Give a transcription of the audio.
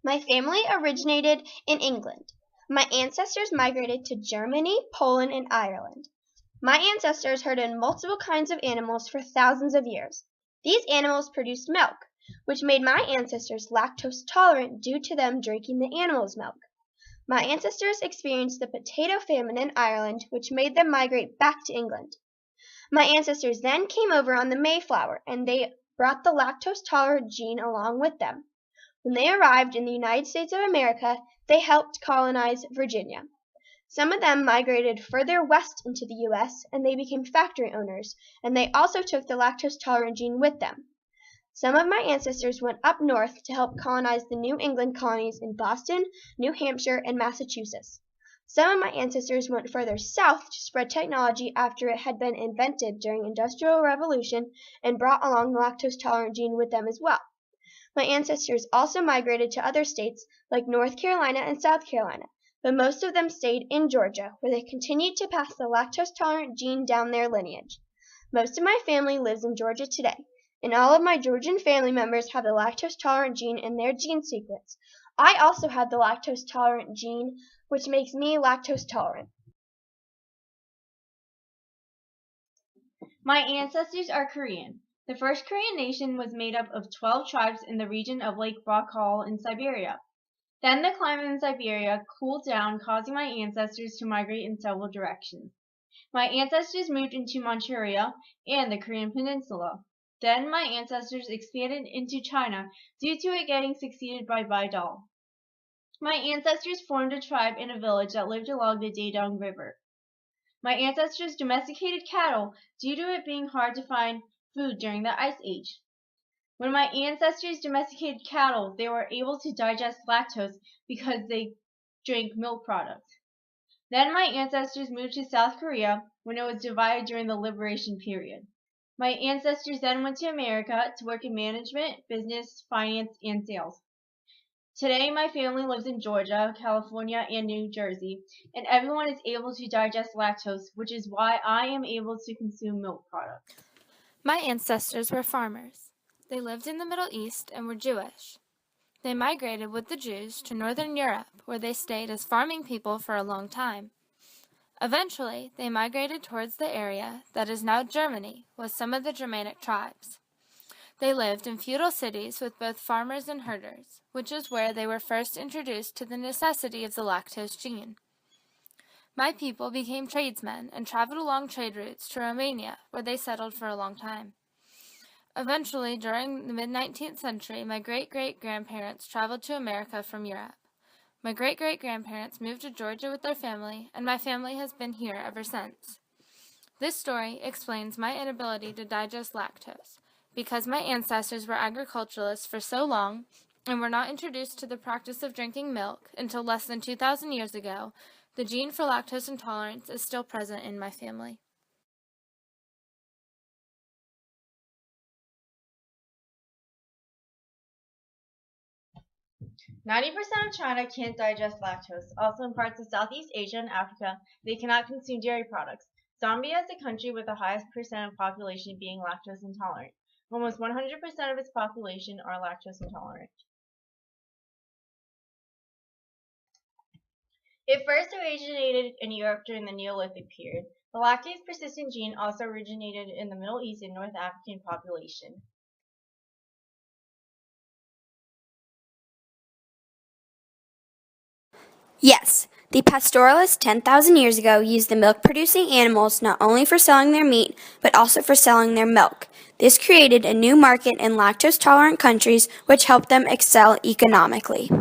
My family originated in England. My ancestors migrated to Germany, Poland, and Ireland. My ancestors herded multiple kinds of animals for thousands of years. These animals produced milk, which made my ancestors lactose tolerant due to them drinking the animal's milk. My ancestors experienced the potato famine in Ireland, which made them migrate back to England. My ancestors then came over on the Mayflower, and they brought the lactose-tolerant gene along with them. When they arrived in the United States of America, they helped colonize Virginia. Some of them migrated further west into the U.S., and they became factory owners, and they also took the lactose-tolerant gene with them. Some of my ancestors went up north to help colonize the New England colonies in Boston, New Hampshire, and Massachusetts. Some of my ancestors went further south to spread technology after it had been invented during the Industrial Revolution and brought along the lactose-tolerant gene with them as well. My ancestors also migrated to other states like North Carolina and South Carolina, but most of them stayed in Georgia, where they continued to pass the lactose-tolerant gene down their lineage. Most of my family lives in Georgia today, and all of my Georgian family members have the lactose-tolerant gene in their gene sequence. I also have the lactose-tolerant gene, which makes me lactose-tolerant. My ancestors are Korean. The first Korean nation was made up of 12 tribes in the region of Lake Baikal in Siberia. Then the climate in Siberia cooled down, causing my ancestors to migrate in several directions. My ancestors moved into Manchuria and the Korean Peninsula. Then my ancestors expanded into China due to it getting succeeded by Baidal. My ancestors formed a tribe in a village that lived along the Daedong River. My ancestors domesticated cattle due to it being hard to find food during the Ice Age. When my ancestors domesticated cattle, they were able to digest lactose because they drank milk products. Then my ancestors moved to South Korea when it was divided during the Liberation period. My ancestors then went to America to work in management, business, finance, and sales. Today, my family lives in Georgia, California, and New Jersey, and everyone is able to digest lactose, which is why I am able to consume milk products. My ancestors were farmers. They lived in the Middle East and were Jewish. They migrated with the Jews to Northern Europe, where they stayed as farming people for a long time. Eventually, they migrated towards the area that is now Germany with some of the Germanic tribes. They lived in feudal cities with both farmers and herders, which is where they were first introduced to the necessity of the lactose gene. My people became tradesmen and traveled along trade routes to Romania, where they settled for a long time. Eventually, during the mid-19th century, my great-great-grandparents traveled to America from Europe. My great-great-grandparents moved to Georgia with their family, and my family has been here ever since. This story explains my inability to digest lactose, because my ancestors were agriculturalists for so long and were not introduced to the practice of drinking milk until less than 2,000 years ago. The gene for lactose intolerance is still present in my family. 90% of China can't digest lactose. Also in parts of Southeast Asia and Africa, they cannot consume dairy products. Zambia is the country with the highest percent of population being lactose intolerant. Almost 100% of its population are lactose intolerant. It first originated in Europe during the Neolithic period. The lactase-persistent gene also originated in the Middle East and North African population. Yes, the pastoralists 10,000 years ago used the milk-producing animals not only for selling their meat, but also for selling their milk. This created a new market in lactose-tolerant countries, which helped them excel economically.